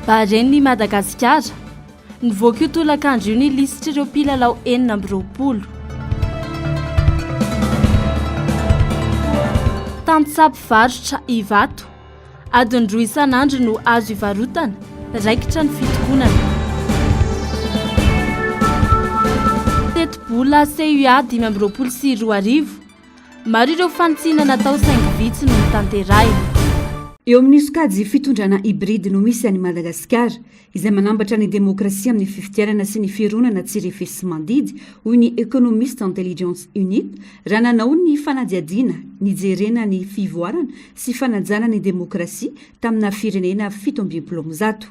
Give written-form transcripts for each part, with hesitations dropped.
Bahrain Madagasikara nivoaka io tolakandro io ny lisitra ireo mpilalao 20. Tantsapy varotra Ivato adiny 2 isan'andro no azo ivarotana raikitra ny fitokonana. Teti-bola CUA 2024 maro ireo fanitsinana natao saingy vitsy no tanterahina. Eo amin'ny sokajy fitondrana hybride no misy any Madagasikara izay manambatra ny demokrasia amin'ny fifidianana sy ny fironana tsirefesi-mandidy hoy ny Economist Intelligence Unit raha nanao ny fanadiadiana nijerena ny fivoarana sy fanajana ny demokrasia tamina firenena 700.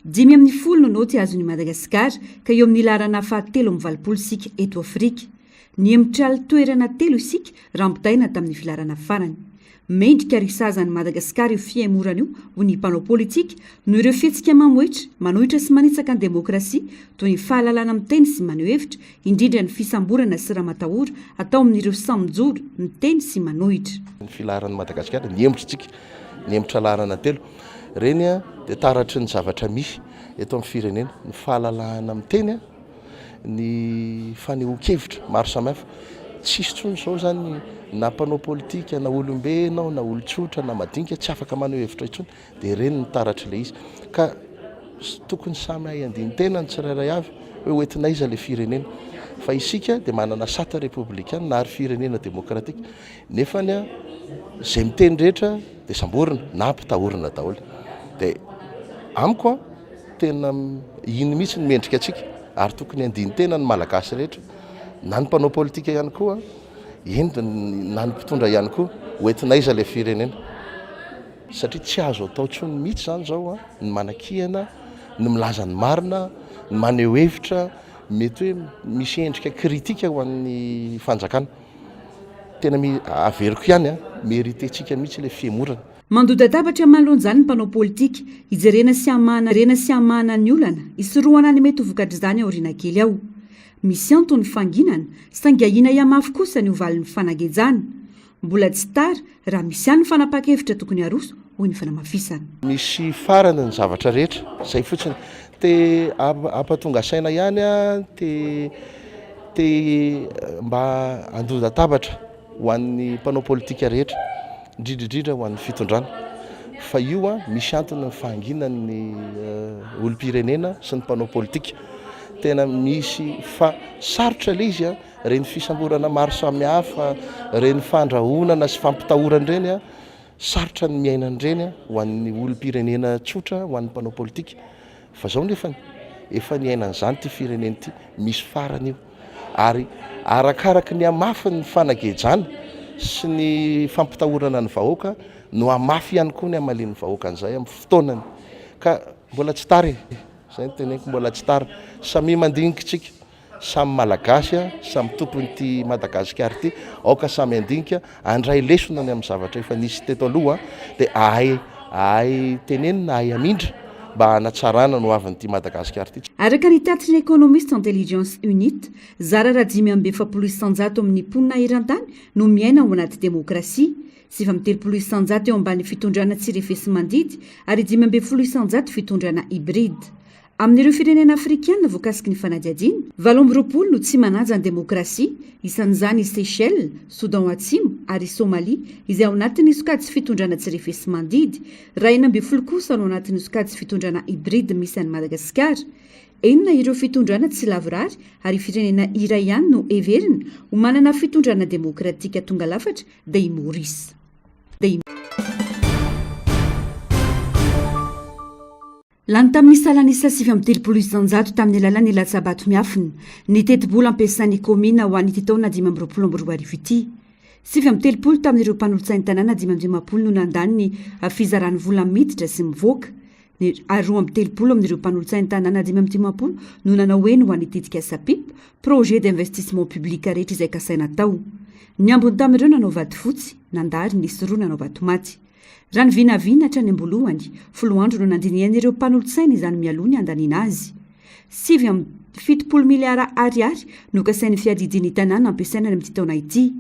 5% no noty azony Madagasikara ka eo amin'ny larana fahatelo amin'ny 20 sika eto Afrika. Ny emitraly toerana telo isika rampitaina tamin'ny filarana farany. Mendrika risazany Madagasikara io fiaimorana io ho ny mpanao politika no ireo fihetsika mamoetra manohitra sy manitsaka ny demokrasia toy ny fahalalana miteny sy maneho hevitra indrindra ny fisamborana sy raha-matahora atao amin'ireo samijoro miteny sy manohitra. Ny filaran'ny Madagasikara niembotritsika niembotra larana telo reny dia taratry ny zavatra misy eto amin'ny firenena ny fahalalana miteny ny fanehoan-kevitra maro samihafa tsisy tsony zao zany na mpanao politika na olombe nao na olotsotra na madinika tsy afaka maneho hevitra intsony dia reny ny taratry le izy ka tokony samy hay andiny tena ny tsirairay avy hoe oentina iza le firenena fa isika dia manana sata republikana na ary firenena demokratika nefany zay miteny rehetra dia samborina na mpitahorina daholo dia amiko tena iny mihitsy ny mendrika atsika ary tokony andiny tena ny malagasy rehetra na ny mpanao politika ihany koa na ny mpitondra ihany koa oentina iza le firenena satria tsy azo atao tsony mihitsy zany zao ny manakihana ny milaza ny marina ny maneho hevitra mety hoe misy endrika kritika ho an'ny fanjakana tena averiko ihany meritentsika mihitsy le fiemorana. Mandoda tabatra manoloana zany ny mpanao politika ijerena sy amana ny olana isoroana ny mety ho vokatra izany aoriana kely ao. Misy antony fanginana sangahina iamafy kosa ny ovalin'ny fanagejana mbola tsy tara raha misy ihany ny fanapa-kevitra tokony aroso hoy ny fanamafisana. Misy farany ny zavatra rehetra izay fotsiny te ampatonga saina ihany te mba andoda tabatra ho an'ny mpanao politika rehetra indrindrindrindra ho an'ny fitondrana fa io misy antony ny fanginan'ny olom-pirenena sy ny mpanao politika tena misy fa sarotra le izy reny fisamborana maro samihafa reny fandrahonana sy fampitahorana reny sarotra ny miainan'ireny ho an'ny olom-pirenena tsotra ho an'ny mpanao politika fa zao nefa efa ny ainan'izany ty firenena ity misy farany io ary arakaraka ny amafy ny fanagejana sy ny fampitahorana ny vahoaka no amafy ihany koa ny amalin'ny vahoaka an'izay amin'ny fotoanany ka mbola tsy tary zay teneniko mbola tsy tara samy mandinikitsika samy malagasy samy tompon'ity Madagasikara ity aoka samy andinika andray lesona ny amin'ny zavatra efa nisy teto aloha dia ahay tenenina ahay amindra mba hanatsarana no avin'ity Madagasikara ity. Araka ny tatry ny Economist Intelligence Unit zara raha 570 isanjato amin'ny mponina eran-tany no miaina ao anaty demokrasia 730 isanjato eo ambany fitondrana tsirefesi-mandidy ary 510 isanjato fitondrana hybride. Amin'ireo firenena afrikana voakasiky ny fanadiadiana 20 no tsy manaja ny demokrasia isan'izany Seychelles, Soudan Atsimo ary Somalia izay ao anatin'ny sokajy fitondrana tsirefesi-mandidy raha 40 kosa no anatin'ny sokajy fitondrana hybride misy any Madagasikara. 4 ireo fitondrana tsy lavorary ary firenena iray ihany no everina ho manana fitondrana demokratika tonga lafatra dia Maurice. Lany tamin'ny salanisa 730 isanjato tamin'ny alalan'ny latsabato miafina ny teti-bola ampiasain'ny komina ho an'ity taona 2024 ity. 730 tamin'ireo mpanolotsain'ny tanàna 510 no nandany ny fizarany vola miditra sy mivoaka. Ary 30 amin'ireo mpanolotsain'ny tanàna 510 no nanao eny ho an'itetika SAPIP, projet d'investissement public rehetra izay kasaina tao. Ny ambony tamin'ireo nanao vato fotsy, nandary nisy roa nanao vato maty. Raha ny vinavinatra ny ambolohany, folo andro no nandinian'ireo mpanolotsaina izany mialoha ny andaniana azy. 770 miliara ariary no kasain'ny fiadidiany tanàna ampiasaina amin'ity taona ity.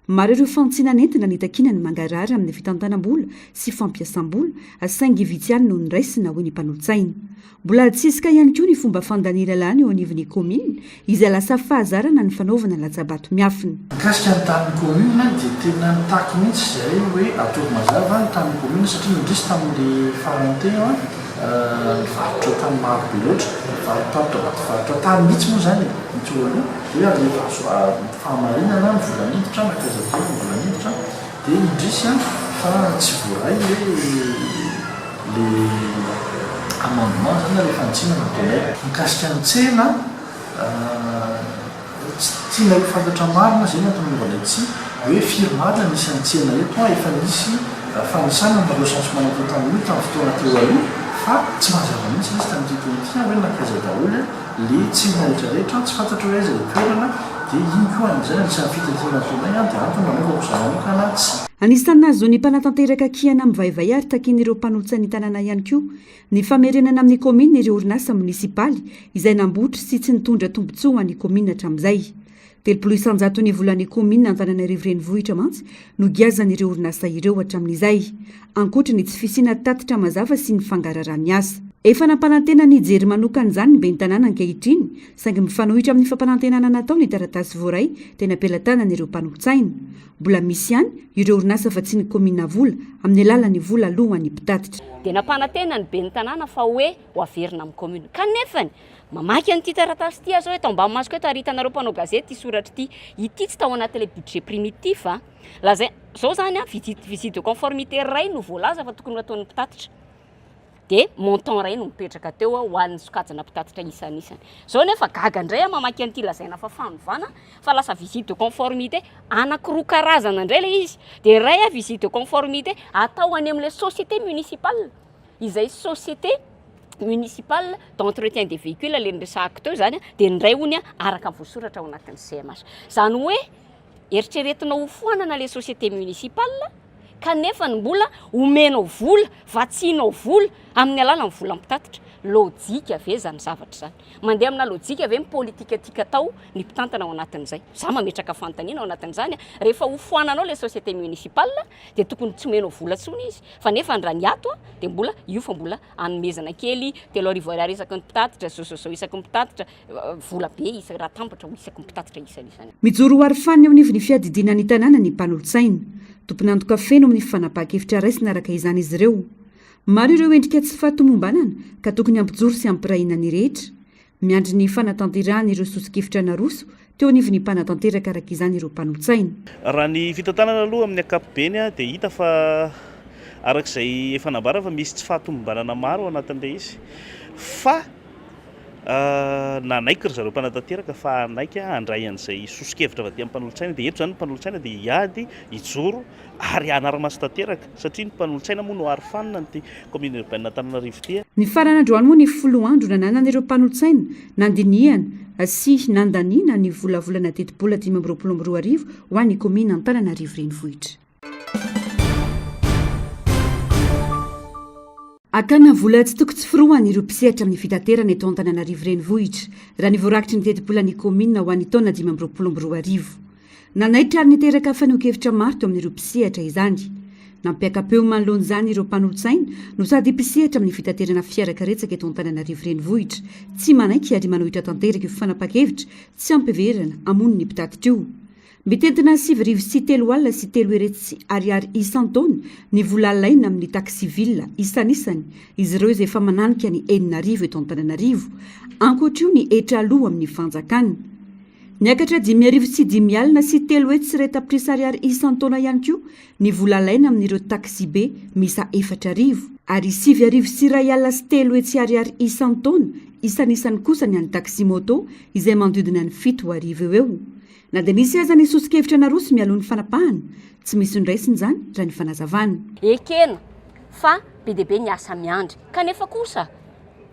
maro ireo fanotsinanentina nitakina ny mangarary amin'ny fitantanam-bola sy fampiasam-bola saingy vitsihany no niraisina hoy ny mpanolotsaina mbola tsisika ihany koa ny fomba fandanilalahy eo anivon'ny komina izay lasa fahazarana ny fanaovana latsabato miafina mikasika ny tamin'ny komina dia tena nitaky mihitsy zay hoe ataovy mazava ny tamin'ny komina satria indrisy tamin'le faranteo nivarotra tany maro be loatra varotra tany mihitsy moa zany mitsoaloha dia rehefa fahamarinana ny volaniditra nakazavely ny volaniditra dia indrisy fa tsy voaray le amendement zany rehefa nitsina nataonay mikasika ny tsena tiana fantatra marina zay natanaovanay tsy hoe firmarina nisy antsena eto efa nisy fanisana ny recensement natao tamin'io tamin'ny fotoana teo aloha fa tsy mazava mihitsy izy tamin'ity tonotia hoe nakaza daholo le tsena rehetrarehetra tsy fantatra hoe aiza le toerana dia iny koa an'izay anisan'ny fitatirana taonay dia antony manaovako zananokana tsy anisan'nazo ny mpanatanteraka kiana mivaivay ary takin'ireo mpanolotsa ny tanàna ihany koa ny famerenana amin'ny komina ireo orinasa munisipaly izay nambotra sy tsy nitondra tombontsoa ho an'ny komina hatramin'izay 300 ny volan'ny komina Antananarivo renivohitra mantsy no giazan'ireo orinasa ireo hatramin'izay ankoatra ny tsy fisiana tatitra mazava sy ny fangarara miasa efa nampanantena ny jery manokana izany ny ben'ny tanàna ankehitriny saingy mifanohitra amin'ny fampanantenana natao ny taratasy voaray tena ampelantanana ireo mpanolotsaina mbola misy ihany ireo orinasa fa tsy ny komina vola amin'ny alalan'ny vola alohan'ny mpitatitra dia nampanantena ny ben'ny tanàna fa hoe ho averina amin'ny komina kanefany mamaky an'ity taratasy ity azo hoe tao mba masoko eto aritanareo mpanao gazety soratra ity ity tsy tao anatin'ilay budget primitif lazay zao zany visite de conformité ray no voalaza fa tokony ataon'ny mpitatitra dia montant ray no mipetraka teo ho an'ny sokajana mpitatitra isan'isany zao nefa gaga indray mamaky an'ity lazaina fa fanovana fa lasa visite de conformité anankiroa karazana indray le izy dia ray visite de conformité atao any amin'ilay société municipale izay société municipal d'entretien des véhicules le resahako teo zany dia ndray hony araka amin'ny voasoratra ao anatin'ny CMH zany hoe eritreretina ho foanana le société municipale kanefa ny mbola omenao vola vatsianao vola amin'ny alalan'ny vola mpitatitra lojika ve zany zavatra zany mandeha amina lojika ve politika tika tao ny mpitantana ao anatin'izay za mametraka fantaniana ao anatin'izany rehefa ho foananao le société municipale dia tokony tsy omenao vola tsony izy fa nefa ndra ny ato dia mbola io fa mbola anomezana kely 3,000 isaky ny mpitatitra zao isaky ny mpitatitra vola be isa raha tambatra ho isaky ny mpitatitra isan'isany mijoro ho ary faniny eo anivon'ny fiadidina ny tanàna ny mpanolotsaina tompony antoka feno amin'ny fanapahan-kevitra raisina araka izany izy ireo maro ireo endrika tsy fahatomombanana ka tokony ampijoro sy ampirahina ny rehetra miandry ny fanatanterahana ireo sosikevitra naroso teo anivon'ny mpanatanteraka araka izany ireo mpanolotsaina raha ny fitantanana aloha amin'ny ankapobeny dia hita fa arak'izay efa nambara fa misy tsy fahatomombanana maro anatin'ilay izy fa nanaiky ry zareo mpanatanteraka fa naiky handray an'izay sosikevitra va dia mpanolotsaina dia eto zany ny mpanolotsaina dia hiady hijoro ary hanara-maso tanteraka satria ny mpanolotsaina moa no ary fanina ny commune urbaine Antananarivo ity ny faran'androany moa ny folo andro nananan'ireo mpanolotsaina nandiniana sy nandaniana ny volavolana tetibola 522 ho an'ny komina Antananarivo renivohitra akana vola tsy toko tsy firohany ireo mpisehatra amin'ny fitaterana eto Antananarivo renivohitra raha ny voarakitry ny tetibolany komina ho an'ny taona 522 nanaitra ary niteraka faneho-kevitra maro teo amin'ireo mpisehatra izany nampiakapeo manoloan'izany ireo mpanolotsaina no sady mpisehatra amin'ny fitaterana fiarakaretsaka eto Antananarivo renivohitra tsy manaiky ary manohitra tanteraka io fanapa-kevitra tsy ampiverana amon'ny mpitatitra io mitentina 7,3 alina sy 3 ariary isan-taona ny vola alaina amin'ny taxi ville isan'isany izy ireo izay efa mananika ny 4 eto Antananarivo ankoatra io ny etra aloha amin'ny fanjakana niakatra 5,000 sy 5 alina sy 3 sy reta-prisa ariary isan-taona ihany koa ny vola alaina amin'ireo taxi be misa 4,000 ary 7,000 sy 1 alina sy 3 sy ariary isan-taona isan'isany kosa ny an'ny taxi moto izay mandodina ny 7,000 eo na dia nisy aza ny sosikevitra naroso mialohan'ny fanapahana tsy misy ndraisiny zany raha ny fanazavana ekena fa be dia be ny asa miandry kanefa kosa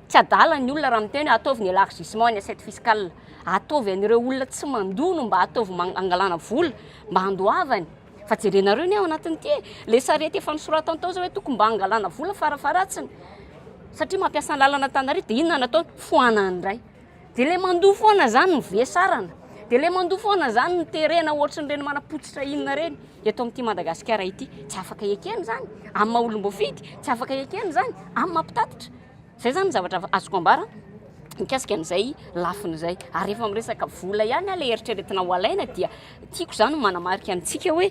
tsy adala ny olona raha miteny ataovy ny élargissement ny assiette fiscale ataovy an'ireo olona tsy mandono mba ataovy angalana vola mba handoavany fa jerenareo ny ao anatin'ity le sarety efa nisoratany tao zao hoe tokony mba angalana vola farafaratsiny satria mampiasa ny lalana Antananarivo dia inona natao foanany indray dia le mandoa foana zany ny vesarana dia le mandoa foana zany ny terena ohatran'ireny manapotsitra inona reny eto amin'ity Madagasikara ity tsy afaka ekena zany amin'ny maha olom-boafidy tsy afaka ekena zany amin'ny mampitatitra zay zany zavatra azoko ambara mikasika an'izay lafin'izay ary efa miresaka vola ihany a le eritreretina ho alaina dia tiako zany manamarika amintsika hoe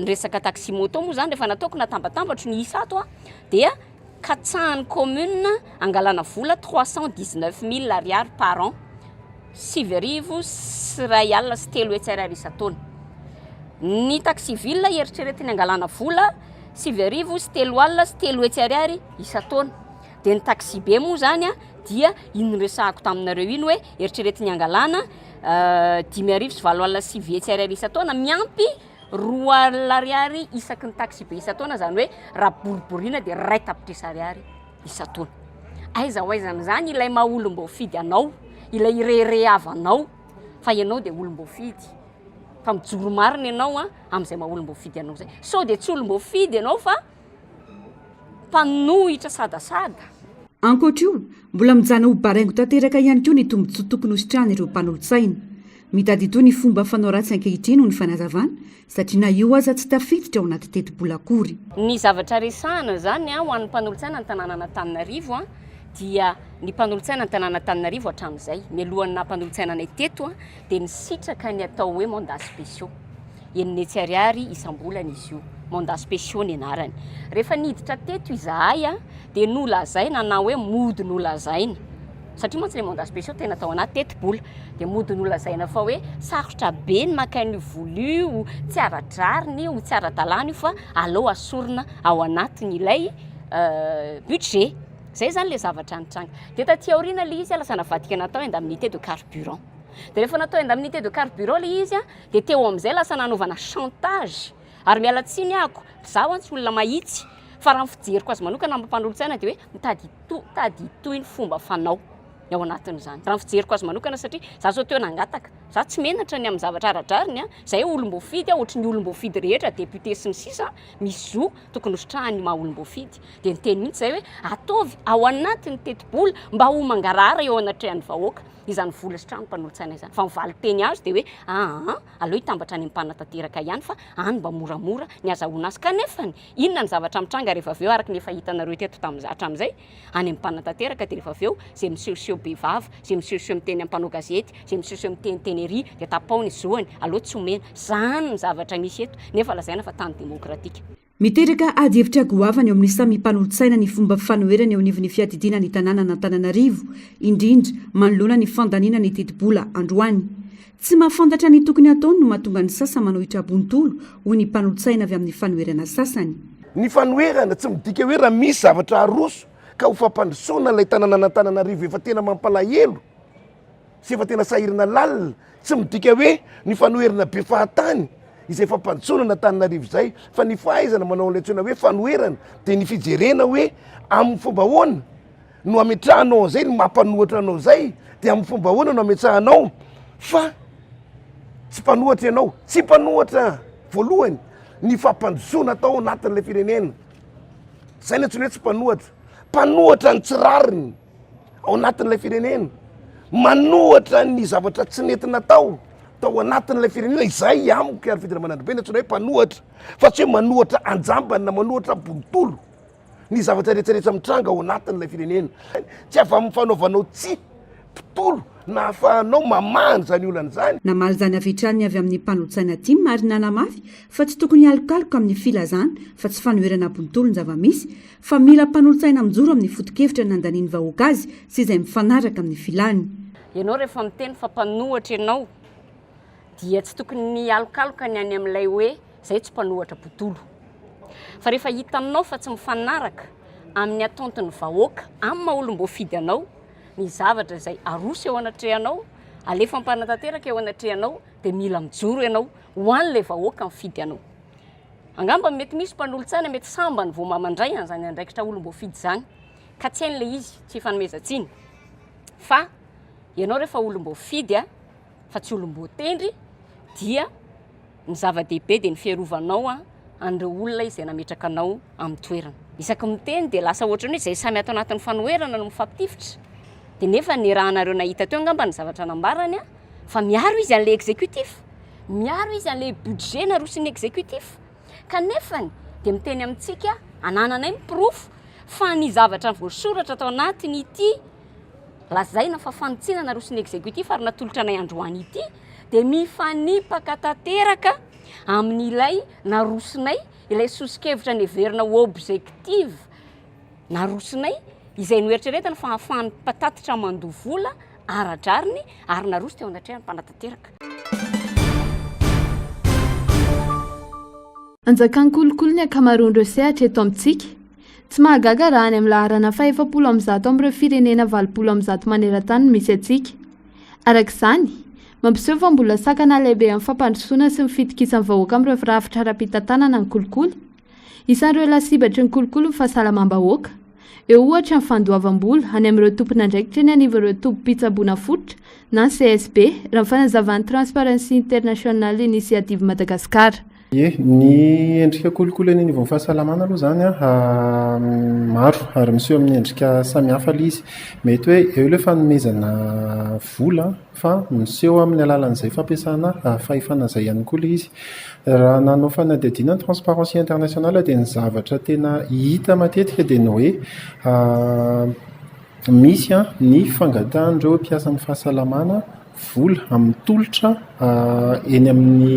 nyresaka taxi moto moa zany rehefa nataoko natambatambatro ny isa ato a dia katsahan'ny commune angalana vola 319 000 ariary par an 7 sy ray alina sy 3 hetsy ariary isa-taona. Ny taxi ville eritreretiny angalana vola 7 sy 3 alina sy 3 hetsy ariary isa-taona. Dia ny taxi be moa zany a dia iny resahako taminareo iny hoe eritreretiny angalana 5 sy 4 alina sy 9 hetsy ariary isa-taona miampy 2 alina ariary isaky ny taxi be isa-taona zany hoe raha boriborina dia 2 tapitrisa ariary isa-taona. Aiza ho aizana zany ilay maha olom-boafidy anao, ilay ireharehavanao fa ianao dia olom-boafidy. Fa mijoro marina ianao a amin'izay maha olom-boafidy anao zay. Sao dia tsy olom-boafidy ianao fa mpanohitra sadasada. Ankoatr'io, mbola mijana ho baraingo tanteraka ihany koa ny tombontsoa tokony hositrana ireo mpanolo-tsaina. Mitady ito ny fomba fanao ratsy ankehitriny no ny fanazavana satria na io aza tsy tafiditra ao anaty teti-bola akory. Ny zavatra resahana zany a ho an'ny mpanolo-tsaina ny tanànan'Antananarivo a dia ny mpanolo-tsaina ny tanànan'Antananarivo hatramin'izay mialohan'ny mpanolo-tsaina anay teto a dia ny sitraka ny atao hoe mandat spéciaux. Enina hetsy ariary isam-bolana izy io. Mandat spéciaux ny anarany. Rehefa niditra teto izahay a dia nolazaina na hoe mody nolazaina. Satria moa tsy le mandat spéciaux tena atao anaty teti-bola dia mody nolazaina fa hoe sarotra be ny maka ny vola io, tsy ara-drariny io, tsy ara-dalàna io fa aleo asorina ao anatiny ilay budget. Zay zany le zavatra nitranga. Dia taty aoriana le izy lasa navadika natao indemnité de carburant. Dia rehefa natao indemnité de carburant le izy a dia teo amin'izay lasa nanaovana chantage. Ary miala tsiny ako, zaho tsy olona mahitsy fa raha ny fijeriko azy manokana amin'ny mpanolo-tsaina dia hoe mitady itoy ny fomba fanao ao anatin'izany. Raha ny fijeriko azy manokana satria za zao teo nangataka, za tsy menatra ny amin'ny zavatra ara-drariny a, zay olom-boafidy a, ohatry ny olom-boafidy rehetra, député sy ny sisa misy zo tokony hositrahany maha olom-boafidy. Dia ny teny mihitsy zay hoe ataovy ao anatin'ny teti-bola mba ho mangarara eo anatrehan'ny vahoaka izany vola sitrahany mpanolo-tsaina izany. Fa mivaly teny azy dia hoe aleo hitambatra any mpanatateraka ihany fa any mba moramora ny azahoana azy. Kanefany inona ny zavatra mitranga rehefa avy eo araka ny efa hitanareo teto hatramin'izay any mpanatateraka dia rehefa avy eo zay misehoseho bevava, zay misehoseho miteny ampanao gazety, zay misehoseho miteny tenery dia tapao ny zoany aleo tsy omena. Zany ny zavatra misy eto nefa lazaina fa tany demokratika. Miteraka ady hevitra goavana eo amin'ny samy mpanolo-tsaina ny fomba fanoherana eo anivon'ny fiadidiana ny tanàna Antananarivo, indrindra manoloana ny fandaniana ny teti-bola androany. Tsy mahafantatra ny tokony ataony no mahatonga ny sasa manao hitrabontolo hoy ny mpanolo-tsaina avy amin'ny fanoherana sasany. Ny fanoherana tsy midika hoe raha misy zavatra aroso ka ho fampandrosoana ilay tanàna Antananarivo efa tena mampalahelo sy efa tena sahirana lalina, tsy midika hoe ny fanoherana be fahatany izay fampanjoana Antananarivo zay, fa ny fahaizana manao an'ilay hoe fanoherana dia ny fijerena hoe amin'ny fomba ahoana no ametrahanao zay, ny mampanohatra anao zay, dia amin'ny fomba ahoana no ametrahanao fa tsy mpanohatra ianao, tsy mpanohatra voalohany ny fampanjoana atao anatin'ilay firenena. Zay ny antsoina hoe tsy mpanohatra. Mpanohatra ny tsirariny ao anatin'ilay firenena, manohatra ny zavatra tsy nentina tao anatin'ilay firenena. Izay amiko ary fidira manandro be ny antsoina hoe mpanohatra, fa tsy hoe manohatra anjambany na manohatra bontolo ny zavatra rehetrarehetra mitranga ao anatin'ilay firenena. Tsy avy amin'ny fanaovanao tsy tontolo na ahafahanao mamahany zany olana zany. Namaly zany avitraniny avy amin'ny mpanolo-tsaina ity marina namafy fa tsy tokony alokaloka amin'ny filazana fa tsy fanoherana bontolo ny zava-misy fa mila mpanolo-tsaina mijoro amin'ny foto-kevitra nandaniany vahoaka azy sy izay mifanaraka amin'ny filany. Ianao rehefa miteny fa mpanohatra ianao dia tsy tokony ny alokaloka ny any amin'ilay hoe zay tsy mpanohatra bontolo. Fa rehefa hitanao fa tsy mifanaraka amin'ny atonton'ny vahoaka amin'ny maha olom-boafidy anao, ny zavatra izay aroso eo anatrehanao, alefa mpanatateraka eo anatrehanao dia mila mijoro ianao ho an'ilay vahoaka mifidy anao. Angamba mety misy mpanolo-tsaina mety sambany vao mamandray an'izany andraikitra olom-boafidy zany ka tsy hain'ilay izy tsy fanomezantsiny. Fa ianao rehefa olom-boafidy fa tsy olom-boatendry dia ny zava-dehibe dia ny fiarovanao an'ireo olona izay nametraka anao amin'ny toerana. Isaky miteny dia lasa ohatrany hoe izay samy ato anatin'ny fanoherana no mifampitifitra. Dia nefa ny rahanareo nahita teo angamba ny zavatra nambarany fa miaro izy an'le exécutif, miaro izy an'le budget narosiny exécutif. Kanefany dia miteny amintsika anananay miprofo fa ny zavatra voasoratra atao anatiny ity lazaina fa fanotsiana narosiny exécutif ary natolotra anay androany ity dia mifanipaka tanteraka amin'ilay narosinay, ilay sosikevitra ny heverina objective narosinay izay noeritreretana fa ahafahany patatitra mandovola aradrariny ary naroso teo anatrehany mpanatanteraka. Anjakan'ny kolokolo ny akamaroan'ireo sehatra eto amintsika. Tsy mahagaga raha any amin'ny laharana 700 amin'ireo firenena 700 maneran-tany misy antsika. Arak'izany, mampiseho fa mbola sakana lehibe amin'ny fampandrosoana sy ny fitokisan'ny vahoaka amin'ireo firafitra ara-pitantanana ny kolokolo. Isan'ireo lasibatry ny kolokolo ny fahasalamam-bahoaka. Eo ohatra ny fandoavam-bola any amin'ireo tompon'andraikitra ny anivon'ireo tompom-pitsaboana fototra na CSB raha ny fanazavan'ny Transparency International Initiative Madagasikara. Ny endrika kolokolo any anivon'ny fahasalamana aloha zany maro ary miseho amin'ny endrika samihafa ilay izy. Mety hoe eo ilay fanomezana vola fa miseho amin'ny alalan'izay fampiasana fahefana izay ihany koa ilay izy. Raha nanao fanadihadiana ny Transparency International dia ny zavatra tena hita matetika dia ny hoe misy ny fangatahan'ireo mpiasan'ny fahasalamana vola amin'ny tolotra eny amin'ny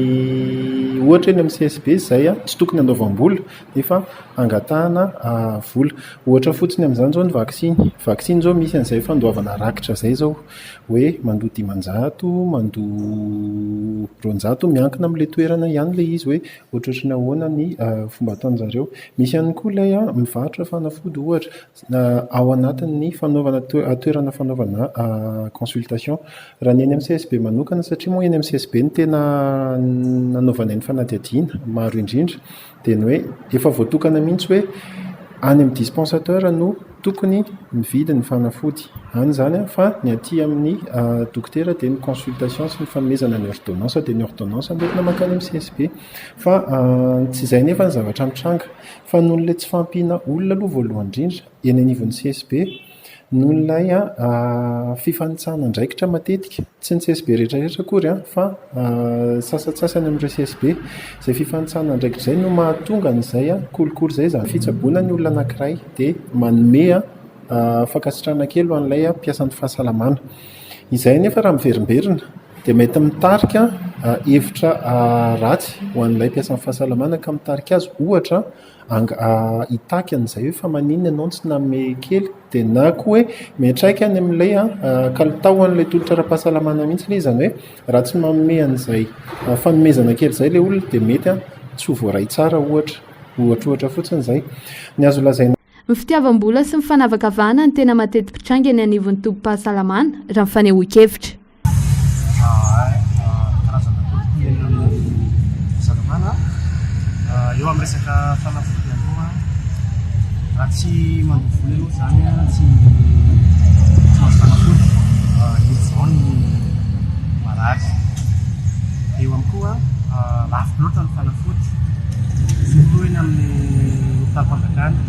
ohatra eny amin'ny CSB izay tsy tokony handoavam-bola nefa angatahana vola. Ohatra fotsiny amin'izany zao ny vaksiny zao misy an'izay fandoavana rakitra izay zao hoe mandoa 500, mandoa 200 miankina amin'ilay toerana ihany ilay izy hoe ohatrohatra ny ahoana ny fomba ataon'zareo. Misy ihany koa ilay mivarotra fanafody ohatra ao anatin'ny fanaovana toerana fanaovana consultation. Raha ny eny amin'ny CSB manokana satria moa eny amin'ny CSB ny tena nanaovana ny fanadihadiana maro indrindra dia ny hoe efa voatokana mihitsy hoe any amin'ny dispensateur no tokony mividy ny fanafody. Any zany fa ny aty amin'ny dokotera dia ny consultation sy ny fanomezana ny ordonnance dia ny ordonnance ndetina mankany amin'ny CSB fa tsy izay nefa ny zavatra mitranga fa noho n'ilay tsy fampiana olona aloha voalohany indrindra eny anivon'ny CSB noho n'ilay fifanitsahana andraikitra matetika tsy ny CSB rehetrarehetra akory fa sasatsasany amin'ireo CSB izay fifanitsahana andraikitra izay no mahatonga an'izay kolokolo izay zany fitsaboana ny olona anankiray dia manome fankasitrahana kely ho an'ilay mpiasan'ny fahasalamana. Izay nefa raha miverimberina dia mety mitarika hevitra ratsy ho an'ilay mpiasan'ny fahasalamana ka mitarika azy ohatra hitaky an'izay hoe fa maninona ianao tsy nanome kely dia na koa hoe miantraika any amin'ilay kalitao an'ilay tolotra ara-pahasalamana mihitsy ilay izany hoe raha tsy manome an'izay fanomezana kely izay ilay olona dia mety tsy ho voaray tsara ohatra fotsiny izay. Ny azo lazaina ny fitiavam-bola sy ny fanavakavahana ny tena mateti-pitranga eny anivon'ny tompom-pahasalamana raha ny fanehoan-kevitra. Eo amin'ny resaka fanafody aloha raha tsy mandovola aloha zany tsy mahazo fanafody izao ny marary. Eo amin'ny koa lafo loatra ny fanafody surtout eny amin'ny talim-panjakana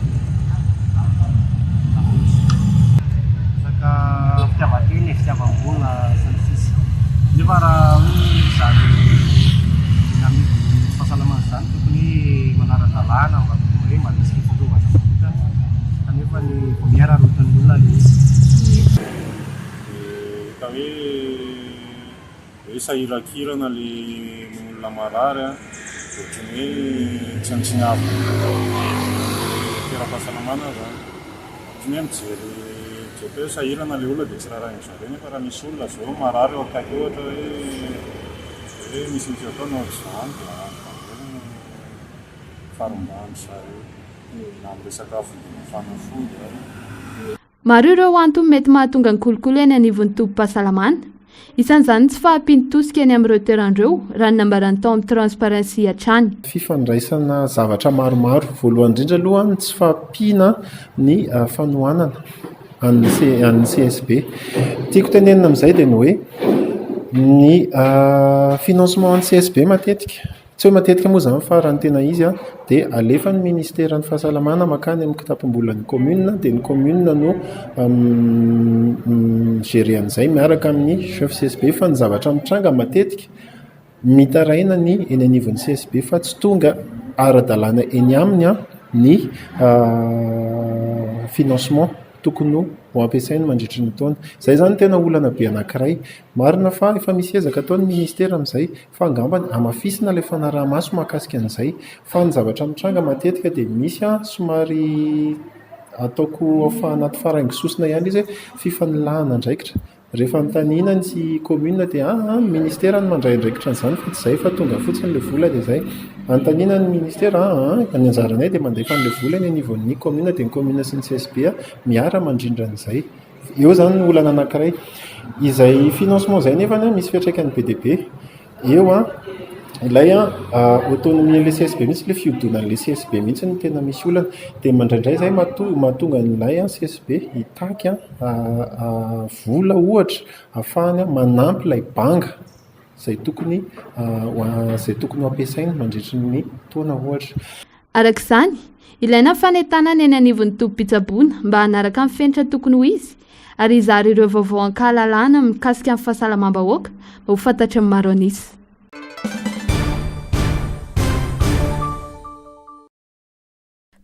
saka fitiavan-tena fitiavam-bola sy ny sisa nefa raha hoe zany fahasalamana zany tokony manara-dalàna mba tokony hoe manisy fitaovana manokana kanefa ny vao miara-rotan'ny olona ilay izy. Ka hoe sahirakirana ilay olona marary ohatrany hoe tsy antsinavo toeram-pahasalamana zany ohatrany hoe mijery hoe sahirana ilay olona dia tsy raha zareo nefa raha misy olona zao marary ao akaiky ohatra hoe misy ataona ohatr'izany dia farombany zareo na amin'ilay sakafo fanafody. Maro ireo antony mety mahatonga ny kolokolo eny anivon'ny tompom-pahasalamana. Isan'izany tsy fahampino-tosika eny amin'ireo toerandreo raha ny nambarany tao amin'ny transparency hatrany. Fifandraisana zavatra maromaro voalohany indrindra aloha ny tsy fahampiana ny fanohanana an'ny CSB. Tiako tenenina amin'izay dia ny hoe ny financement an'ny CSB matetika tsy hoe matetika moa zany fa raha ny tena izy a dia alefa ny ministèran'ny fahasalamana makany amin'ny kitapom-bolan'ny commune dia ny commune no géré an'izay miaraka amin'ny chef CSB fa ny zavatra mitranga matetika mitaraina ny eny anivon'ny CSB fa tsy tonga ara-dalàna eny aminy a ny financement tokony ho ampiasainy mandritra ny taona. Izay zany tena olana be anankiray. Marina fa efa misy ezaka ataon'ny ministera amin'izay fa angambany hamafisina ilay fanaraha-maso mahakasika an'izay fa ny zavatra mitranga matetika dia misy somary ataoko afa anaty faraingisosina ihany izy fifanilahana andraikitra. Rehefa mitanina ny commune dia ministera no mandray andraikitra an'izany fa tsy izay fa tonga fotsiny ilay vola dia izay. Antanina ny ministera ny anjaranay dia mandefa an'ilay vola ny anivon'ny commune dia ny commune sy ny CSB miara mandrindra an'izay. Eo zany ny olana anankiray. Izay financement izay nefany misy fiantraikany be dia be. Eo ilay autonomie le CSB mihitsy ilay fiodonan'ilay CSB mihitsy ny tena misy olana dia mandraindray izay mahatonga n'ilay CSB hitaky vola ohatra ahafahany manampy ilay banga izay tokony ampiasainy mandritra ny taona ohatra. Arak'izany, ilaina fanetana ny eny anivon'ny tompom-pitsaboana mba hanaraka amin'ny fenitra tokony ho izy ary izary ireo vaovao ankahalalana mikasika amin'ny fahasalamam-bahoaka mba ho fantatra ny maro an'isy.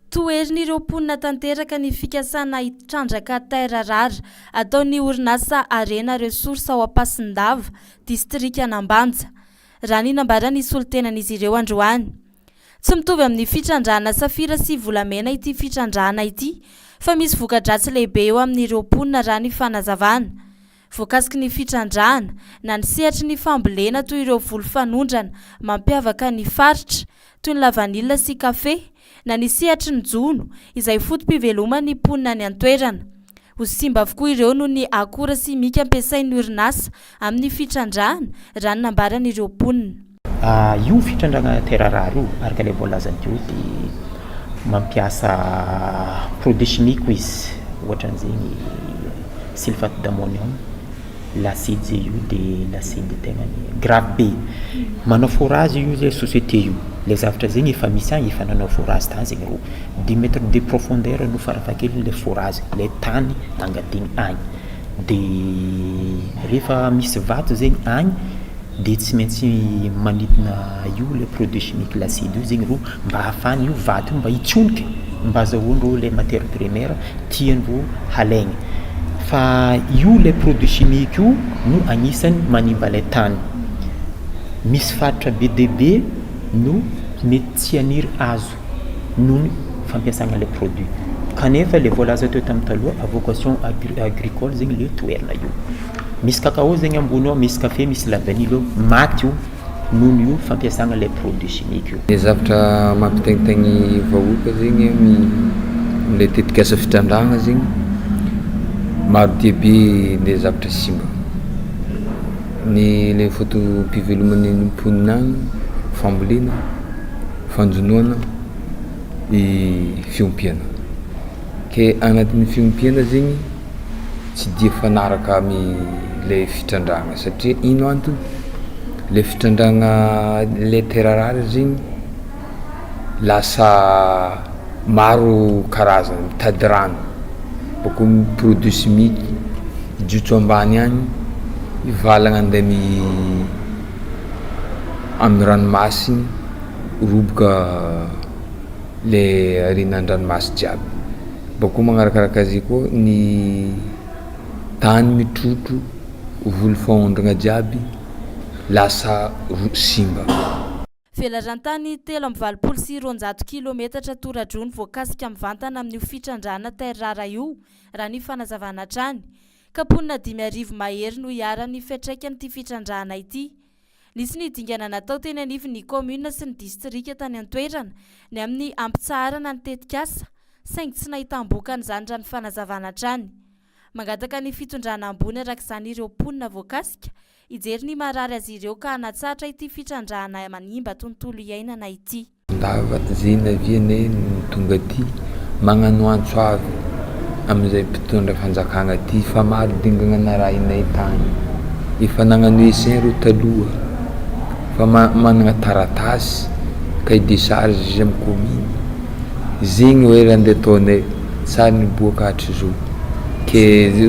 Toerin'ireo mponina tanteraka ny fikasana hitrandraka terra rara ataon'ny orinasa Arena Resources ao Ampasindava, distrika Anambanja. Raha ny nambarany solotenan'izy ireo androany. Tsy mitovy amin'ny fitrandrahana safira sy volamena ity fitrandrahana ity, fa misy voka-dratsy lehibe eo amin'ireo mponina raha ny fanazavana. Voakasiky ny fitrandrahana na ny sehatry ny fambolena toy ireo volo fanondrana mampiavaka ny faritra toy ny lavanilina sy kafe, na ny sehatry ny jono izay fotom-pivelomany mponina ny antoerana. Ho simba avokoa ireo noho ny akora simika ampiasain'ny orinasa amin'ny fitrandrahana raha ny nambaran'ireo mponina. Io fitrandrahana terra rara io araka ilay voalazany teo dia mampiasa produit chimique izy ohatra an'izany sulfate d'ammonium, l'acide zay io dia l'acide tegna grave be. Manao forage io zay société io. Les zavatra zegny efa misy agny efa nanao forage tany zegny rô 10 mètres de profondeur no farafahakeliny le forage le tany angadiny agny dia rehefa misy vato zegny agny dia tsy maintsy manidina io le produit chimique l'acide io zegny rô mba ahafahany io vato io mba hitsonika mba azahoandreo le matière primaire tiandreo halaigny. Fa io le produit chimique io no agnisan'ny manimba le tany. Misy faritra be dia be no mety tsy haniry azo noho ny fampiasana le produit. Kanefa le voalaza teo tamin'ny taloha vocation agricole zegny le toerana io. Misy cacao zegny ambony ao, misy café, misy lavanille io, maty io noho ny io fampiasana le produit chimique io. Le zavatra mampitaingitaigny vahoaka zegny le tetika asa fitrandrahana zegny maro dia be le zavatra simba. Ny le fotom-piveloman'ny mponina agny fambolena, fanjonoana, fiompiana. Ke anatin'ny fiompiana zegny tsy dia fanaraka amin'ilay fitrandrahana satria ino antony? Le fitrandrahana le terra rara zegny lasa maro karazana mitady rano boko produit chimique jutso ambany agny ivalagna andeha amin'ny ranomasiny roboka le arinan-dranomasy jiaby. Bako magnarakaraka azy koa ny tany mitrotro volo fahondrana jiaby lasa simba. Velarantany 3.7 kilometatra toradrony voakasika amin'ny vantana amin'ny fitrandrahana terra rara io raha ny fanazavana trany. Kaponina 5,000 mahery no iaran'ny fiantraikan'ity fitrandrahana ity. Nisy ny dingana natao teny anivon'ny commune sy ny distrika tany antoerana ny amin'ny ampitsarana ny tetikasa saingy tsy nahitam-boka an'izany raha ny fanazavana trany. Mangataka ny fitondrana ambony arak'izany ireo mponina voakasika ijery ny marary azy ireo ka hanatsatra ity fitrandrahana manimba tontolo iainana ity. Ndava zena vianay tonga aty magnano antso avy amin'izay mpitondra fanjakana aty fa maro dingana narahinay tany efa nagnano esin ro taloha fa managna taratasy cahier de charge izy amin'ny commune zegny hoe raha andeha ataonay tsara ny boaka hatry zao ke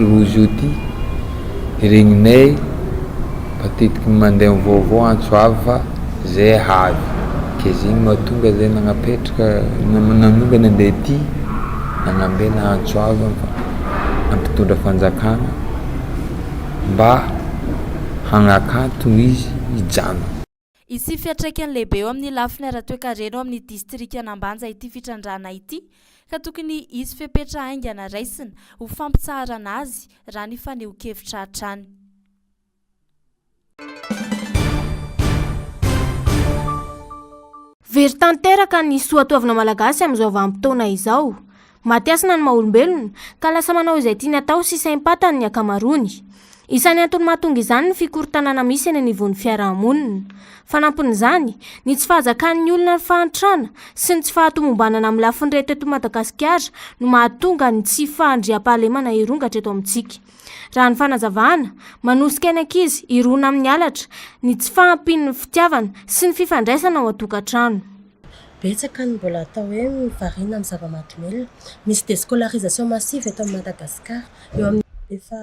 rozy io ty regninay matetiky mandeha mivaovao antsoavy fa zay havy ke zegny mahatonga zay nagnapetraka nanonga nandeha ty nagnambela antsoavy ampitondra fanjakana mba hagnakantogna izy hijano. Isy fiatraikany lehibe eo amin'ny lafiny ara-toekarena eo amin'ny distrikt Anambanja ity fitrandrana ity ka tokony isy fepetra haingana raisina ho fampitsarana azy raha ny faneho-kevitra hatrany. Very tanteraka ny soatoavina malagasy amin'izao vanim-potoana izao. Matiasina ny maha-olombelona ka lasa manao izay tiany atao sy saim-patany ny akamarony. Isany antony mahatonga izany ny fikorontanana misy eny anivon'ny fiarahamonina. Fanampon'izany, ny tsy fahazakan'ny olona ny fahantrana sy ny tsy fahatomombanana amin'ny lafiny reto eto Madagasikara no mahatonga ny tsy fahandriam-pahalemana hirongatra eto amintsika. Raha ny fanazavana, manosika ny ankizy hirona amin'ny halatra, ny tsy fahampian'ny fitiavana sy ny fifandraisana ao an-tokantrano. Betsaka ny mbola atao hoe mivarina amin'ny zava-mahadomelina. Misy déscolarisation massive eto amin'ny Madagasikara eo amin'ny efa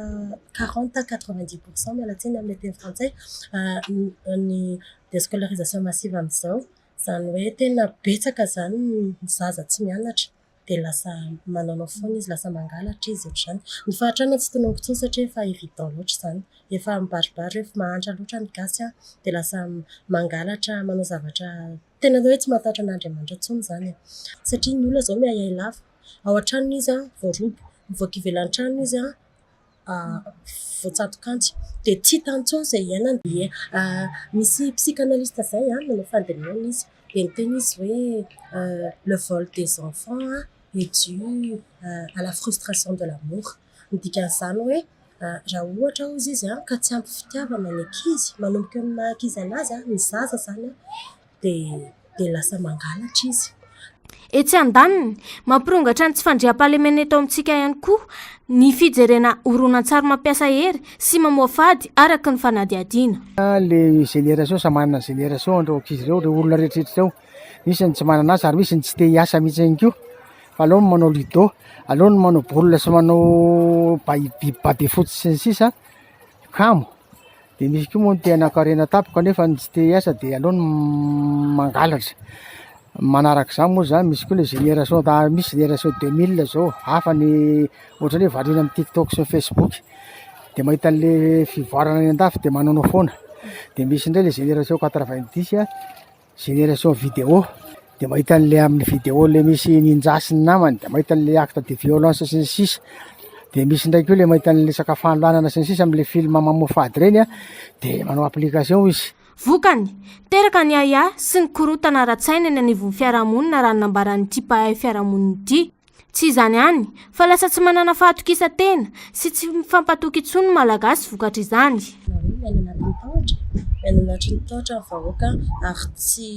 40-90% mialatsiny amin'ny teny frantsay ny déscolarisation massive amin'izao. Zany hoe tena betsaka zany ny zaza tsy mianatra dia lasa mananao foana izy, lasa mangalatra izy ohatr'izany. Ny fahatrana tsy tononoko intsony satria efa évident loatra zany. Efa mibaribary hoe mahantra loatra ny gasy dia lasa mangalatra, manao zavatra tena hoe tsy matahotra an'Andriamanitra intsony zany. Satria ny olona zao miayay lava, ao an-tranony izy voarobo, mivoaka ivelan'ny tranony izy voatsatokantsy dia tsy hita intsony izay iainany. Dia misy psychanalyste zay manao fandinihana izy dia miteny izy hoe le vol des enfants est dû à la frustration de l'amour. Ny dikan'izany hoe raha ohatra hozy izy ka tsy ampy fitiavana ny ankizy, manomboka amin'ny maha-ankizy anazy ny zaza zany dia lasa mangalatra izy. Etsy andaniny, mampirongatra ny tsy fandriam-pahalemana eto amintsika ihany koa ny fijerena horonan-tsary mampiasa hery sy mamoha fady araka ny fanadihadiana. Le génération sa manana génération andreo ankizy ireo, ireo olona rehetrarehetra ireo, misy ny tsy manana asa ary misy ny tsy te hiasa mihitsy ihany koa. Fa aleo ny manao lido, aleo ny manao baolina sy manao baby foot sy ny sisa kamo. Dia misy koa moa ny te hanankarena tapaka nefa ny tsy te hiasa dia aleo ny mangalatra. Manaraka izany moa zany misy koa le génération misy génération 2000 zao hafa ny ohatrany hoe variana amin'ny TikTok sy Facebook dia mahita an'le fivoarana any an-dafy dia mananao foana. Dia misy indray le génération 90 génération vidéo dia mahita an'le amin'ny vidéo le misy ninja sy ny namany, dia mahita an'le acte de violence sy ny sisa. Dia misy ndray koa le mahita an'le sakafanolanana sy ny sisa amin'le film mamoha fady reny dia manao application izy. Vokany, teraka ny aya sy ny korotana ara-tsaina ny anivon'ny fiarahamonina raha nambaran'ity mpahay fiarahamonina ity. Tsy izany ihany, fa lasa tsy manana fahatokisa-tena sy tsy mifampatoky intsony malagasy vokatra izany. Miaina anaty ny tahotra ny vahoaka ary tsy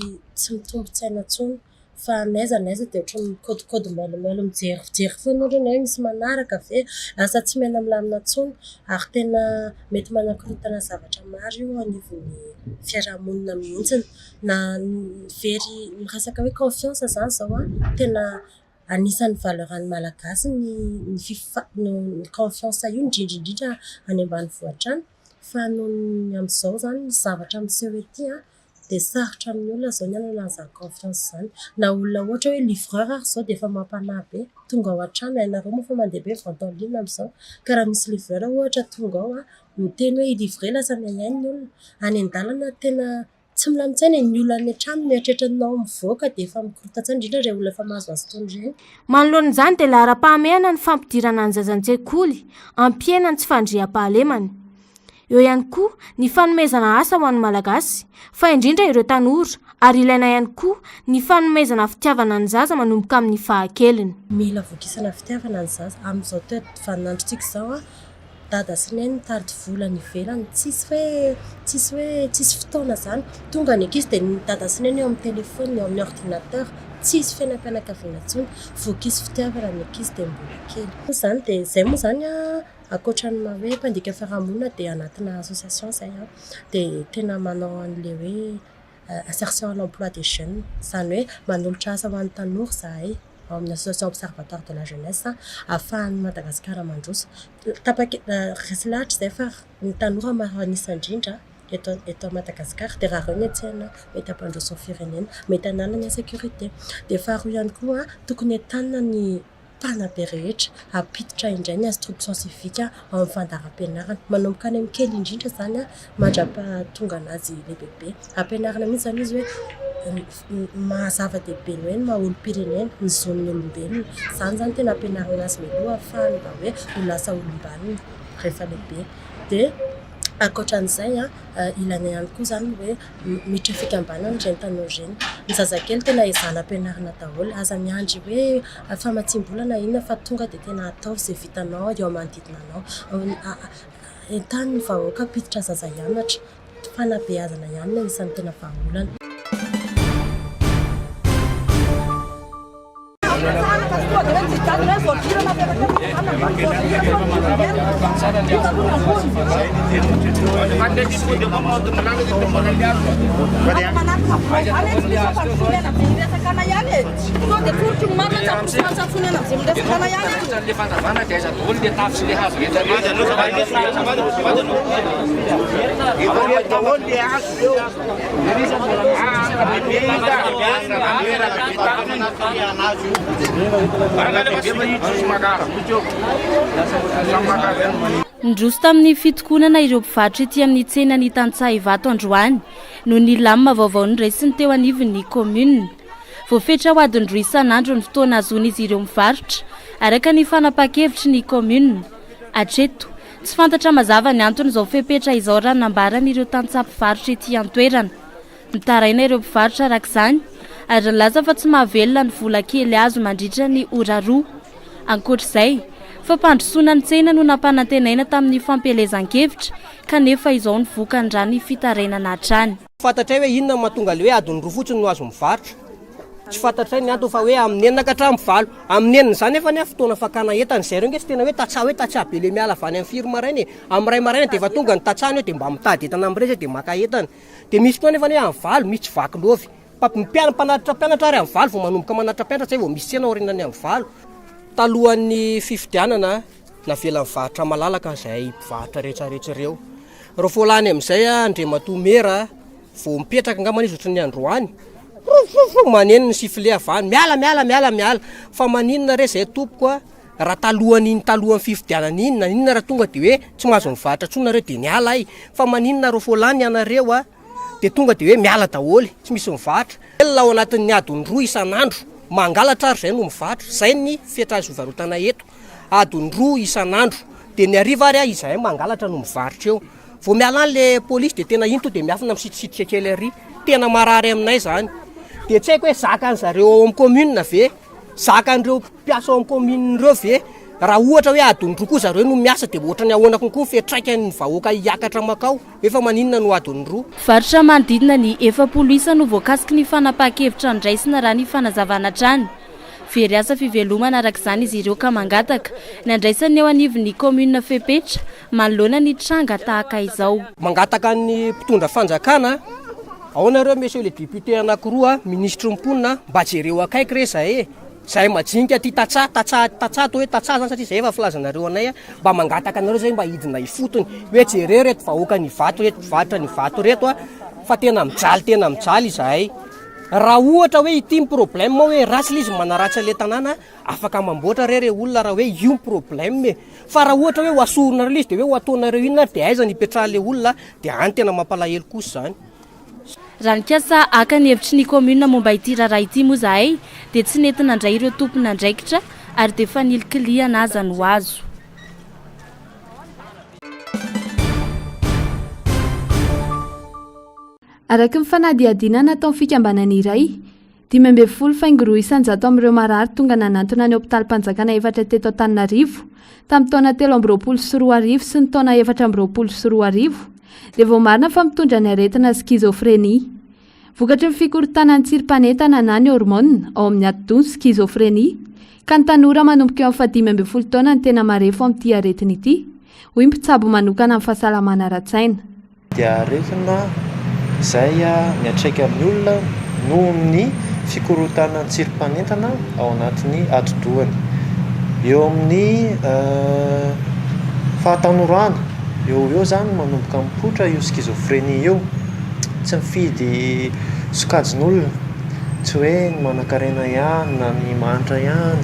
mitombo-tsaina intsony. Fa naiza dia ohatran'ny mikôdikôdy mailomelo mijery foana ohatrany hoe misy manaraka ve asa tsy miaina milamina intsony ary tena mety manakorontana zavatra maro io anivon'ny fiarahamonina mihitsiny. Na very miresaka hoe confiance zany zao tena anisan'ny valeran'ny malagasy ny confiance io indrindrindrindra any ambanivohitra any. Fa nohony amin'izao zany ny zavatra miseho ety dia sarotra amin'ny olona zao ny hanana an'izany confiance zany. Na olona ohatra hoe livreur ary zao dia efa mampanahy be, tonga ao an-trano ianareo moa fa mandeha be vente en ligne amin'izao. Ka raha misy livreur ohatra tonga ao miteny hoe ilivre lasa miainy ny olona. Any an-dalana tena tsy milamin-tsaina ny olona any an-trano mieritreritra mivoaka dia efa mikorotan-tsaina indrindra ireo olona efa mahazo azy itony ireny. Manoloan'izany dia lahara-pahamehana ny fampidirana ny zazan-tsekoly, ampiena ny tsy fandriam-pahalemana. Eo ihany koa ny fanomezana asa ho an'ny malagasy, fa indrindra ireo tanora ary ilaina ihany koa ny fanomezana fitiavana ny zaza manomboka amin'ny fahakeliny. Mila vokisana fitiavana ny zaza amin'izao vaninandrontsika izao dada sy neny mitady vola ny ivelany, tsisy fotoana zany. Tonga ny ankizy dia ny dada sy neny eo amin'ny telefony, eo amin'ny ordinateur, tsisy fiainam-pianakaviana intsony. Vokisy fitiavana ny ankizy dia mbola kely. Zany dia izay moa zany akoatra ny hoe mpandika fiarahamonina dia anatina association izay dia tena manao an'le hoe insertion à l'emploi des jeunes zany hoe manolotra asa ho an'ny tanora zahay ao amin'ny association observatoire de la jeunesse ahafahan'ny Madagasikara mandroso resy lahatra zay fa ny tanora manisy indrindra eto Madagasikara dia raha reo ny atsehana mety hampandroso ny firenena mety hanala ny sécurité dia faharoa ihany koa tokony entanina ny mpanabe rehetra apiditra indray ny instruction civique ao amin'ny fandaharam-pianarana manomboka any amin'ny kely indrindra zany mandrapahatonga anazy lehibe ampianarana mihitsy zany izy hoe mahazava-dehibe ny hoe ny maha-olo-pirenena ny zon'ny olombelona zany zany tena ampianarana azy mialoha ahafahany mba hoe ho lasa olombanina rehefa lehibe dia ankoatran'izay ilana ihany koa zany hoe miditra fikambanana reny tanora reny ny zazakely tena ezana ampianarana daholo aza miandry hoe famatsim-bolana inona fa tonga dia tena atao izay vitanao eo manodidina anao entany ny vahoaka piditra zaza hianatra fanabeazana ihany na isan'ny tena vahaolana Ndroso tamin'ny fitokonana ireo mpivarotra ety amin'ny tsena ny Tantsaha Ivato androany no ny lamina vaovao niraisiny teo anivon'ny commune. Voafetra ho adiny roa isan'andro ny fotoana azon'izy ireo mivarotra araka ny fanapa-kevitry ny commune. Hatreto tsy fantatra mazava ny antony izao fepetra izao raha nambaran'ireo tantsaha mpivarotra ety an-toerana. Nitaraina ireo mpivarotra arak'izany ary nilaza fa tsy mahavelona ny vola kely azo mandritra ny ora roa. Ankoatr'izay fampandrosoana ny tsena no nampanantenaina tamin'ny fampelezan-kevitra kanefa izao ny vokany ny fitarainana hatrany. Fantatra hoe inona mahatonga le hoe adiny roa fotsiny no azo mivarotra. Tsy fantatra ny antony fa hoe amin'ny enina ka hatramin'ny valo. Amin'ny enina izany nefa ny fotoana fakana entana izay reo nge tsy tena hoe tatsaha be le miala avy any amin'ny firy maraina. Amin'ny ray maraina dia efa tonga ny tatsahany dia mba mitady entana amin'ireny dia maka entana. Dia misy fotoana nefa hoe amin'ny valo misy tsy vaky lovy. Mpanatitra mpianatra ary amin'ny valo vao manomboka manatitra mpianatra zay vao misy tsena aorinany amin'ny valo. Talohan'ny fifidianana navela mivarotra malalaka izay mpivarotra rehetrarehetra ireo. Rehefa lany amin'izay Andriamatoa Mera vao mipetraka angamba izy ohatran'ny androany. Maneno ny sifle avany miala fa maninona re zay tompoko raha talohany fifidianana iny na inona raha tonga dia hoe tsy mahazo mivarotra tsona reo dia niala ay fa maninona rehefa lany ianareo dia tonga dia hoe miala daholy tsy misy mivarotra. Elona ao anatin'ny adiny roa isan'andro mangalatra ary zay no mivarotra. Zay ny fiatrazy fivarotana eto adiny roa isan'andro dia ny hariva ary izahay mangalatra no mivarotra eo. Vao miala any le polisy dia tena iny to dia miafina misitrisitra kely ary tena marary aminay zany. Dia tsy haiko hoe zakan'zareo ao amin'ny commune ve zakan'ireo mpiasa ao amin'ny commune ireo ve raha ohatra hoe adiny roa koa zareo no miasa dia ohatra ny ahoana konkoa fetraikan'ny vahoaka hiakatra makao efa maninona no adiny roa. Varotra manodidina ny 700 isa no voakasiky ny fanapa-kevitra ndraisina raha ny fanazavana trany. Very asa fivelomana arak'izany izy ireo ka mangataka ny andraisany eo anivon'ny commune fepetra manoloana ny tranga tahaka izao. Mangataka ny mpitondra fanjakana ao nareo monsieur le député anankiroa ministre mponina mba jereo akaiky re zahay majinika ty tatsaha to hoe tatsaha zany satria zay efa filazanareo anay mba mangataka anareo zay mba hidina ifotony hoe jereo reto vahoaka ny vato reto mpivarotra ny vato reto fa tena mijaly izahay. Raha ohatra hoe ity problème hoe ratsy izy manaratsy le tanàna afaka mamboatra re olona raha hoe io problème fa raha ohatra hoe hoasorona re izy dia hoe ho ataonareo inona dia aiza ny ipetrahan'le olona dia any tena mampalahelo kosa zany. Raha nikasa aka ny hevitry ny commune momba ity raharaha ity moa zahay dia tsy nentina andray ireo tompona andraikitra ary dia efa nilikiliana aza no azo. Araka ny fanadihadiana natao fikambanana iray 12 faingo roa isanjato amin'ireo marary tonga nanantona ny hôpitalim-panjakana efatra teto Antananarivo tamin'ny taona 2024 sy ny taona 2024 dia vao marina fa mitondra ny aretina skizofrenia. Vokatry ny fikorontanan'ny tsiri-panetana na ny hormone ao amin'ny atony skizofrenia ka ny tanora manomboka eo amin'ny 15 taona ny tena marefo amin'ity aretina ity. Hoy mpitsabo manokana amin'ny fahasalamana ara-tsaina. Dia aretina izay miatraika amin'ny olona noho ny fikorotana ny tsirom-panentana ao anatin'ny atidohany. Eo amin'ny fahatanorana eo zany manomboka mipoitra io schizophrenie io, tsy mifidy sokajin'olona, tsy hoe ny manan-karena ihany na ny manitra ihany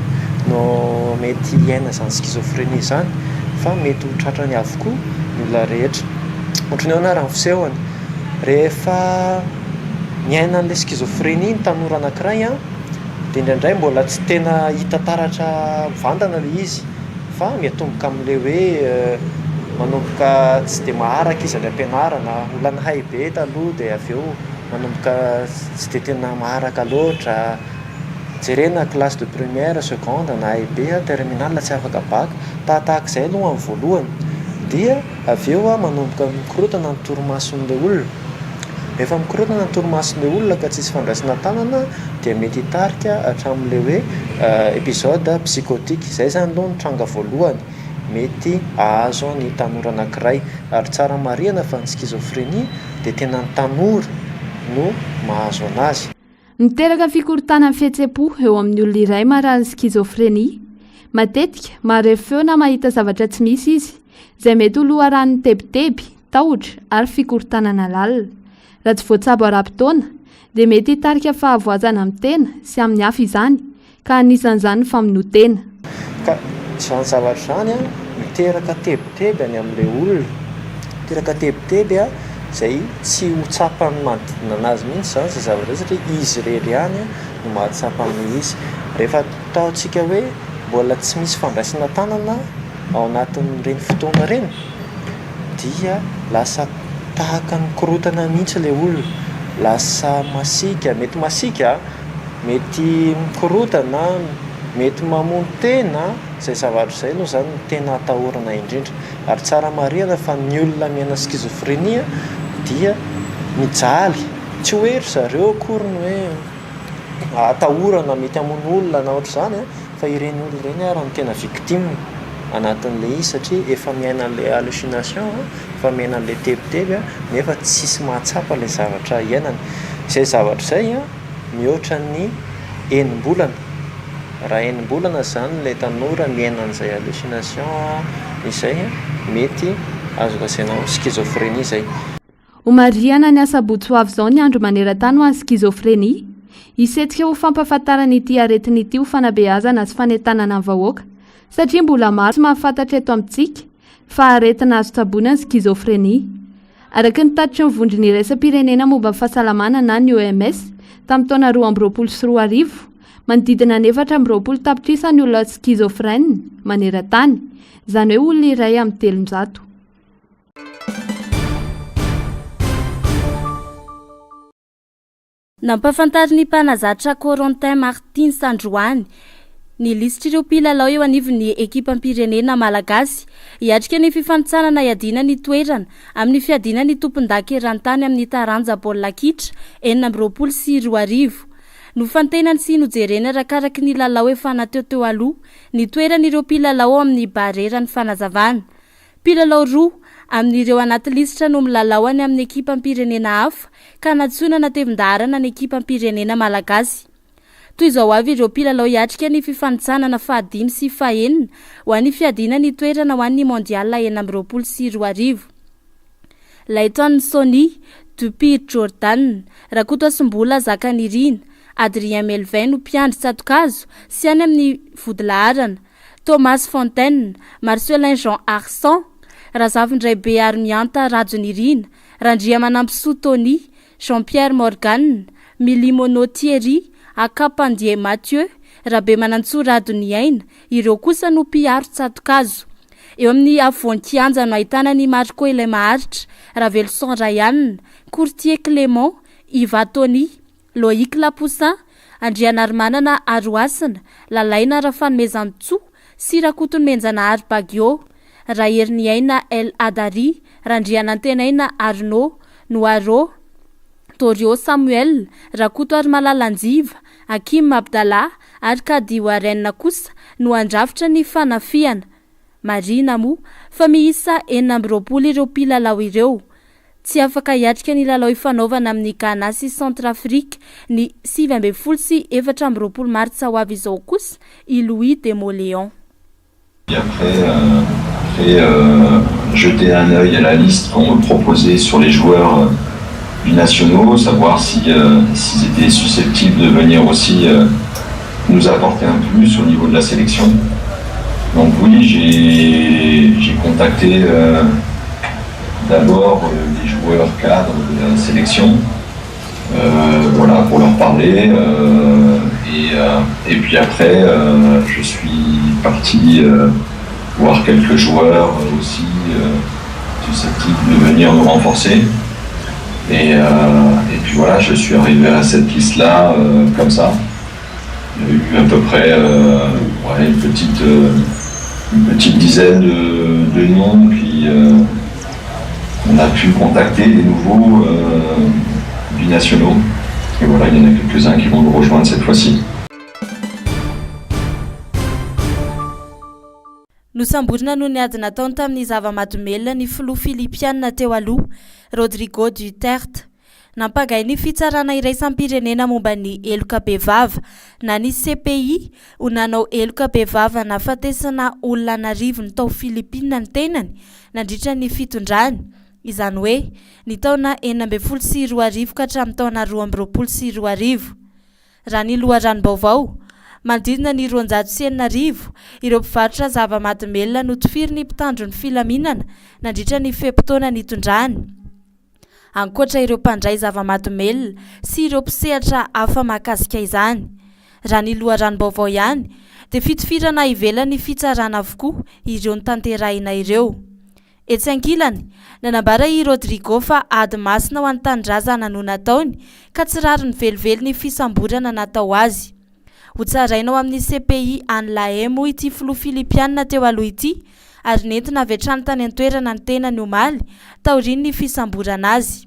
no mety hiaina zany schizophrenie zany, fa mety ho tratrany avokoa ny olona rehetra. Ohatran'ny hoe raha ny fisehony rehefa miaina an'ilay schizophrenie ny tanora anankiray dia indraindray mbola tsy tena hita taratra mivantana ilay izy, fa miatomboka amin'ilay hoe manomboka tsy dia maharaka izy any ampianarana, olana hay be taloha dia avy eo manomboka tsy dia tena maharaka loatra, jerena classe de première, seconde na hay be, terminale tsy afaka bac, tahak'izay aloha amin'ny voalohany, dia avy eo manomboka mikorotana ny torimason'ilay olona. Rehefa mikorotana ny torimason'ilay olona ka tsisy fandraisana tanana dia mety hitarika hatramin'ilay hoe épisode psychotique. Izay zany aloha ny tranga voalohany mety ahazo ny tanora anankiray, ary tsara marihana fa ny schizophrenie dia tena ny tanora no mahazo anazy. Miteraka fikorotana amin'ny fihetsem-po eo amin'ny olona iray marary schizophrenie. Matetika mahare feo na mahita zavatra tsy misy izy, izay mety ho loharan'ny tebiteby, tahotra ary fikorotanana lalina. Raha tsy voatsabo ara-potoana dia mety hitarika fahavoazana amin'ny tena sy amin'ny hafa izany, ka anisan'izany ny famonoan-tena. Ka izany zavatra zany miteraka tebiteby any amin'ilay olona, miteraka tebiteby izay tsy ho tsapany manodidina anazy mihitsy zany izay zavatra satria izy irery ihany no mahatsapany izy. Rehefa ataontsika hoe mbola tsy misy fandraisana tanana ao anatin'ireny fotoana ireny dia lasa tahaka ny korotana mihitsy ilay olona, lasa masika, mety masika, mety mikorotana, mety mamono tena. Izay zavatra izay aloha zany no tena atahorana indrindra, ary tsara marihana fa ny olona miaina schizophrenie dia mijaly, tsy hoe ry zareo akory ny hoe atahorana mety hamono olona na ohatr'izany, fa ireny olona ireny raha ny tena victime anatin'ilay izy, satria efa miaina an'ilay hallucination, efa miaina an'ilay tebiteby nefa tsisy mahatsapa ilay zavatra iainany. Izay zavatra izay mihoatra ny enim-bolana. Raha enim-bolana zany ilay tanora miaina an'izay hallucination izay mety azo lasaina schizophrenie izay. Omariana ny asabotsy ho avy izao ny andro maneran-tany ho an'ny schizophrenie. Hisetrika ho fampahafantarana ity aretina ity ho fanabeazana sy fanentanana ny vahoaka, satria mbola maro tsy mahafantatra eto amintsika fa aretina azo tsaboana ny schizophrenie. Araka ny tatitry ny vondrony iraisam-pirenena momba ny fahasalamana na ny OMS tamin'ny taona 2024, manodidina ny 420 tapitrisa ny olona schizophrène maneran-tany, izany hoe olona iray amin'ny 300. Nampafantary ny mpanazatra Corentin Martin Sandroany ny lisitra ireo mpilalao eo anivon'ny ekipam-pirenena malagasy hiatrika ny fifanitsanana iadiana ny toerana amin'ny fiadiana ny tompon-daka eran-tany amin'ny taranja baolina kitra 2024. Nofantenany sy nojerena rakaraky ny lalao efa nateo aloha ny toeran'ireo mpilalao amin'ny barera ny fanazavana. Mpilalao roa amin'ireo anaty lisitra no milalao any amin'ny ekipam-pirenena hafa ka natsoina natevin-darana ny ekipam-pirenena malagasy. Toy izao avy ireo mpilalao hiatrika ny fifanitsanana 5 sy 4 ho an'ny fiadiana ny toerana ho an'ny mondial 2024. Layton Sony, Dupir Jordan, Rakoto Asimbola Zakanirina, Adrien Melvin no mpiandry Tsatokazo sy any amin'ny vodilaharana, Thomas Fontaine, Marcelin Jean Arsan, Razavindray be Armianta Rajonirina, Randriamanampy Soutoni, Jean-Pierre Morgan, Milimono Thierry, Akapandie Mathieu, Rabe Manantso Radoniaina, ireo kosa no mpiaro Tsatokazo. Eo amin'ny avonkianja no ahitana ny Marco ilay maharitra, Ravelson Ryan, Courtier Clément, Ivatoni, Loïc Lapoussin, Andrianarmanana Aroasina, Lalaina Rafanomezantso, sy Rakotony Menjanahary Bagio, Raherniaina El Adari, Randrianantenaina Arnaud, Noiro, Torio Samuel, Rakoto ary Malalanjiva, Hakim Abdallah ary Kadi Warren kosa no andrafitra ny fanafiana. Marina mo fa miisa 420 ireo mpilalao ireo. tsy afaka hiatrika ny lalao ifanaovana amin'ny Ghana sy Centrafrique ny 7 sy 24 martsa ho avy izao kosa i Louis Demoléon. Et après jeter un œil à la liste qu'on me proposait sur les joueurs binationaux, savoir s'ils étaient susceptibles de venir aussi nous apporter un plus au niveau de la sélection. Donc oui, j'ai contacté d'abord les joueurs cadres de la sélection, voilà, pour leur parler. Et puis après, je suis parti voir quelques joueurs aussi susceptibles de venir nous renforcer. Et puis voilà, je suis arrivé à cette liste-là comme ça. Il y a eu à peu près une petite dizaine de noms qu'on a pu contacter, des nouveaux binationaux. Et voilà, il y en a quelques-uns qui vont nous rejoindre cette fois-ci. Nosamborina no niady nataony tamin'ny zava-mahadomelona ny filoha Filipiana teo aloha, Rodrigo Duterte. Nampagay ny fitsarana iraisam-pirenena momba ny eloka bevava na ny CPI ho nanao eloka bevava nafatesana olona narivo ny tao Filipina ny tenany nandritra ny fitondrany. Izany hoe ny taona 1942 ka hatramin'ny taona 2022. Raha ny loharanom-baovao, manodidina ny 409 ireo mpivarotra zava-mahadomelona notifiry ny mpitandro ny filaminana nandritra ny fepitaona nitondrany. Ankoatra ireo mpandray zava-mahadomelona sy ireo mpisehatra hafa mahakasika izany. Raha ny loharanom-baovao ihany, dia fitifirana ivelan'ny fitsarana avokoa ireo notanterahina ireo. Etsy ankilany, nanambara i Rodrigo fa ady masina ho an-tanindrazana no nataony ka tsy rary ny velively ny fisamborana natao azy. Ho tsarainao amin'ny CPI any lahemo ity filoha Filipiana teo aloha ity ary nentina avy hatrany tany an-toerana ny tenany omaly taoriny ny fisamborana azy.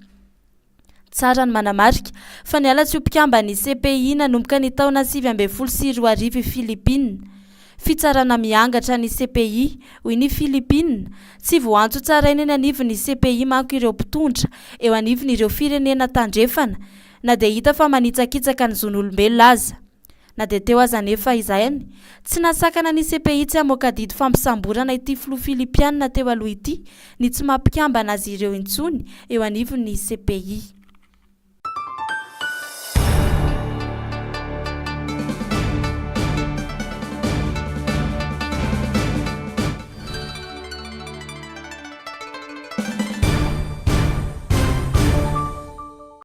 Tsara ny manamarika fa niala tsy ho-mpikamba ny CPI nanomboka ny taona 2022 i Filipina. Fitsarana miangatra ny CPI hoy ny Filipina tsy voantso tsaraina eny anivon'ny CPI manko ireo mpitondra eo anivon'ireo firenena tandrefana na dia hita fa manitsakitsaka ny zon'olombelona aza. Na dia teo aza nefa izany, tsy nasakana ny CPI tsy hamoaka didy fampisamborana ity filoha Filipiana teo aloha ity ny tsy mampikambana azy ireo intsony eo anivon'ny CPI.